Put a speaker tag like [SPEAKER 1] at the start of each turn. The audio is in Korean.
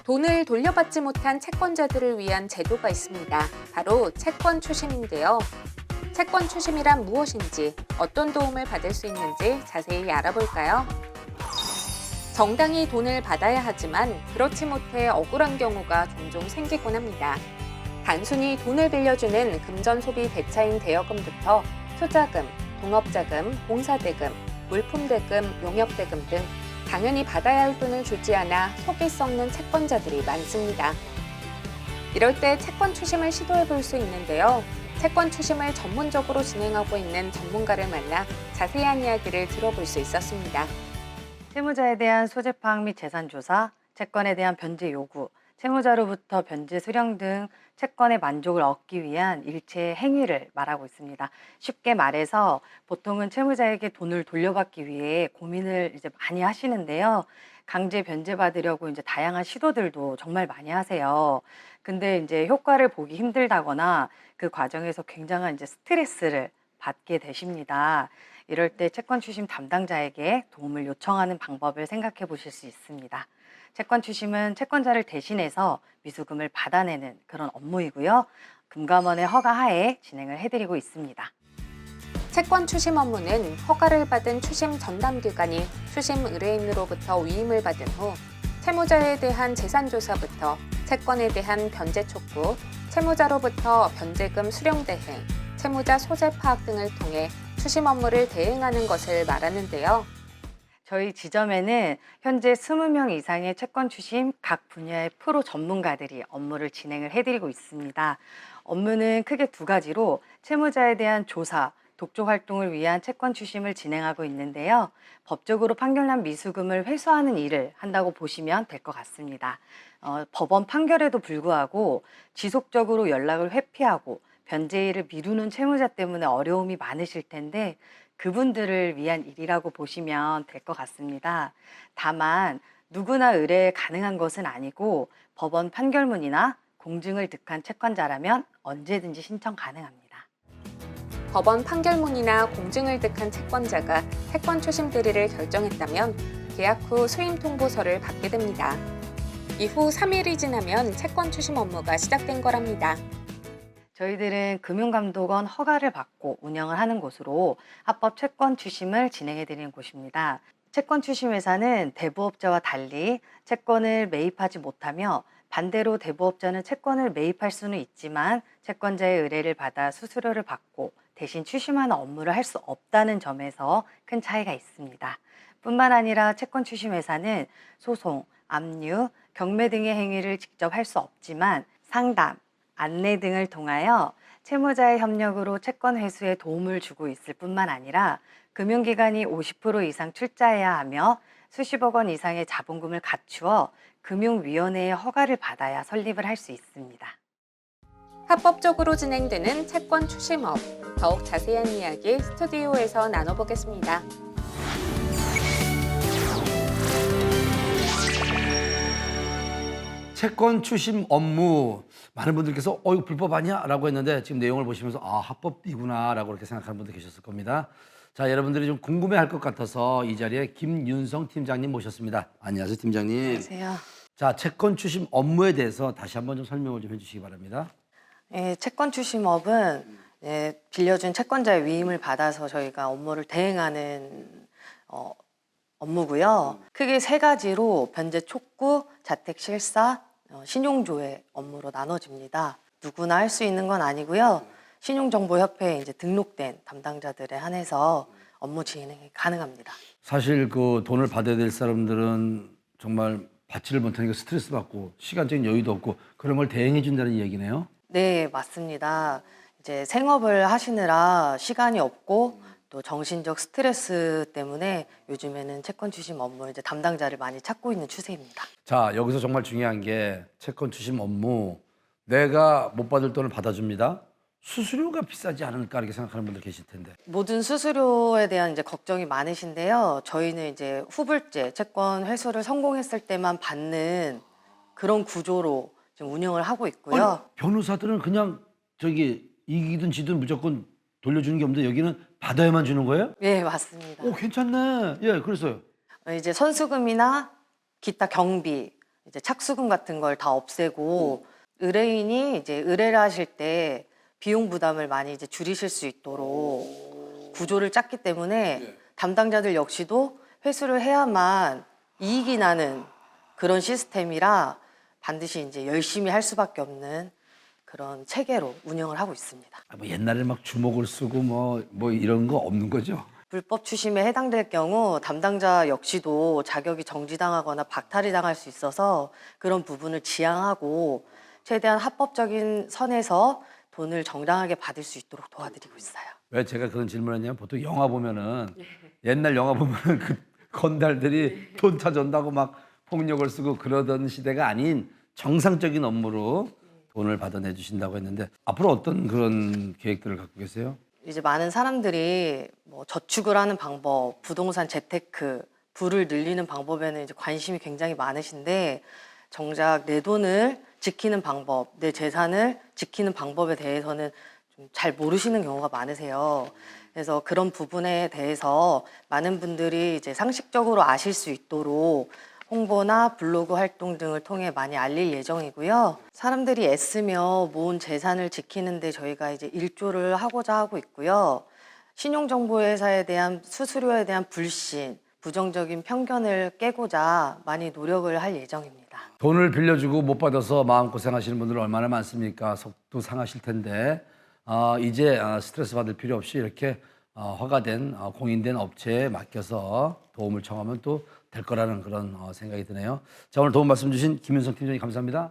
[SPEAKER 1] 돈을 돌려받지 못한 채권자들을 위한 제도가 있습니다. 바로 채권 추심인데요. 채권 추심이란 무엇인지, 어떤 도움을 받을 수 있는지 자세히 알아볼까요? 정당히 돈을 받아야 하지만 그렇지 못해 억울한 경우가 종종 생기곤 합니다. 단순히 돈을 빌려주는 금전소비 대차인 대여금부터 투자금, 동업자금, 공사대금, 물품대금, 용역대금 등 당연히 받아야 할 돈을 주지 않아 속이 썩는 채권자들이 많습니다. 이럴 때 채권 추심을 시도해 볼 수 있는데요. 채권 추심을 전문적으로 진행하고 있는 전문가를 만나 자세한 이야기를 들어볼 수 있었습니다.
[SPEAKER 2] 채무자에 대한 소재 파악 및 재산 조사, 채권에 대한 변제 요구, 채무자로부터 변제 수령 등 채권의 만족을 얻기 위한 일체의 행위를 말하고 있습니다. 쉽게 말해서 보통은 채무자에게 돈을 돌려받기 위해 고민을 많이 하시는데요. 강제 변제받으려고 다양한 시도들도 정말 많이 하세요. 근데 효과를 보기 힘들다거나 그 과정에서 굉장한 스트레스를 받게 되십니다. 이럴 때 채권 추심 담당자에게 도움을 요청하는 방법을 생각해 보실 수 있습니다. 채권 추심은 채권자를 대신해서 미수금을 받아내는 그런 업무이고요. 금감원의 허가하에 진행을 해드리고 있습니다.
[SPEAKER 1] 채권 추심 업무는 허가를 받은 추심 전담기관이 추심 의뢰인으로부터 위임을 받은 후 채무자에 대한 재산 조사부터 채권에 대한 변제 촉구, 채무자로부터 변제금 수령 대행, 채무자 소재 파악 등을 통해 추심 업무를 대행하는 것을 말하는데요.
[SPEAKER 2] 저희 지점에는 현재 20명 이상의 채권 추심 각 분야의 프로 전문가들이 업무를 진행을 해드리고 있습니다. 업무는 크게 두 가지로 채무자에 대한 조사, 독조 활동을 위한 채권 추심을 진행하고 있는데요. 법적으로 판결난 미수금을 회수하는 일을 한다고 보시면 될 것 같습니다. 법원 판결에도 불구하고 지속적으로 연락을 회피하고 변제일을 미루는 채무자 때문에 어려움이 많으실 텐데 그분들을 위한 일이라고 보시면 될 것 같습니다. 다만 누구나 의뢰 가능한 것은 아니고 법원 판결문이나 공증을 득한 채권자라면 언제든지 신청 가능합니다.
[SPEAKER 1] 법원 판결문이나 공증을 득한 채권자가 채권 추심 대리를 결정했다면 계약 후 수임 통보서를 받게 됩니다. 이후 3일이 지나면 채권 추심 업무가 시작된 거랍니다.
[SPEAKER 2] 저희들은 금융감독원 허가를 받고 운영을 하는 곳으로 합법 채권 추심을 진행해 드리는 곳입니다. 채권 추심 회사는 대부업자와 달리 채권을 매입하지 못하며 반대로 대부업자는 채권을 매입할 수는 있지만 채권자의 의뢰를 받아 수수료를 받고 대신 추심하는 업무를 할 수 없다는 점에서 큰 차이가 있습니다. 뿐만 아니라 채권 추심 회사는 소송, 압류, 경매 등의 행위를 직접 할 수 없지만 상담, 안내 등을 통하여 채무자의 협력으로 채권 회수에 도움을 주고 있을 뿐만 아니라 금융기관이 50% 이상 출자해야 하며 수십억 원 이상의 자본금을 갖추어 금융위원회의 허가를 받아야 설립을 할 수 있습니다.
[SPEAKER 1] 합법적으로 진행되는 채권 추심업, 더욱 자세한 이야기 스튜디오에서 나눠보겠습니다.
[SPEAKER 3] 채권 추심 업무, 많은 분들께서 이거 불법 아니야? 라고 했는데 지금 내용을 보시면서 합법이구나 라고 이렇게 생각하는 분들 계셨을 겁니다. 자, 여러분들이 좀 궁금해할 것 같아서 이 자리에 김윤성 팀장님 모셨습니다. 안녕하세요, 팀장님.
[SPEAKER 2] 안녕하세요.
[SPEAKER 3] 자, 채권 추심 업무에 대해서 다시 한번 좀 설명을 좀 해주시기 바랍니다.
[SPEAKER 2] 채권 추심업은 빌려준 채권자의 위임을 받아서 저희가 업무를 대행하는 업무고요. 크게 세 가지로 변제 촉구, 자택 실사, 신용조회 업무로 나눠집니다. 누구나 할 수 있는 건 아니고요. 신용정보협회에 등록된 담당자들에 한해서 업무 진행이 가능합니다.
[SPEAKER 3] 사실 그 돈을 받아야 될 사람들은 정말 받지를 못하니까 스트레스 받고 시간적인 여유도 없고 그런 걸 대행해 준다는 얘기네요.
[SPEAKER 2] 네, 맞습니다. 생업을 하시느라 시간이 없고 또 정신적 스트레스 때문에 요즘에는 채권 추심 업무 담당자를 많이 찾고 있는 추세입니다.
[SPEAKER 3] 자, 여기서 정말 중요한 게 채권 추심 업무, 내가 못 받을 돈을 받아줍니다. 수수료가 비싸지 않을까 이렇게 생각하는 분들 계실 텐데.
[SPEAKER 2] 모든 수수료에 대한 걱정이 많으신데요. 저희는 후불제, 채권 회수를 성공했을 때만 받는 그런 구조로 지금 운영을 하고 있고요.
[SPEAKER 3] 아니, 변호사들은 그냥 이기든 지든 무조건 돌려주는 게 없는데 여기는 받아야만 주는 거예요?
[SPEAKER 2] 네, 맞습니다.
[SPEAKER 3] 괜찮네. 예, 그래서요.
[SPEAKER 2] 선수금이나 기타 경비, 이제 착수금 같은 걸 다 없애고 의뢰인이 이제 의뢰를 하실 때 비용 부담을 많이 이제 줄이실 수 있도록 구조를 짰기 때문에 담당자들 역시도 회수를 해야만 이익이 나는 그런 시스템이라 반드시 이제 열심히 할 수밖에 없는 그런 체계로 운영을 하고 있습니다.
[SPEAKER 3] 뭐 옛날에 막 주먹을 쓰고 뭐 이런 거 없는 거죠?
[SPEAKER 2] 불법 추심에 해당될 경우 담당자 역시도 자격이 정지당하거나 박탈이 당할 수 있어서 그런 부분을 지양하고 최대한 합법적인 선에서 돈을 정당하게 받을 수 있도록 도와드리고 있어요.
[SPEAKER 3] 왜 제가 그런 질문을 했냐면 보통 영화 보면은 옛날 영화 보면은 그 건달들이 돈 찾아온다고 막 폭력을 쓰고 그러던 시대가 아닌 정상적인 업무로 돈을 받아내 주신다고 했는데 앞으로 어떤 그런 계획들을 갖고 계세요?
[SPEAKER 2] 이제 많은 사람들이 뭐 저축을 하는 방법, 부동산 재테크, 부를 늘리는 방법에는 이제 관심이 굉장히 많으신데 정작 내 돈을 지키는 방법, 내 재산을 지키는 방법에 대해서는 좀 잘 모르시는 경우가 많으세요. 그래서 그런 부분에 대해서 많은 분들이 이제 상식적으로 아실 수 있도록 홍보나 블로그 활동 등을 통해 많이 알릴 예정이고요. 사람들이 애쓰며 모은 재산을 지키는데 저희가 이제 일조를 하고자 하고 있고요. 신용정보회사에 대한 수수료에 대한 불신, 부정적인 편견을 깨고자 많이 노력을 할 예정입니다.
[SPEAKER 3] 돈을 빌려주고 못 받아서 마음고생하시는 분들 얼마나 많습니까? 속도 상하실 텐데 이제 스트레스 받을 필요 없이 이렇게 허가된 공인된 업체에 맡겨서 도움을 청하면 또 될 거라는 그런 생각이 드네요. 자, 오늘 도움 말씀 주신 김윤성 팀장님 감사합니다.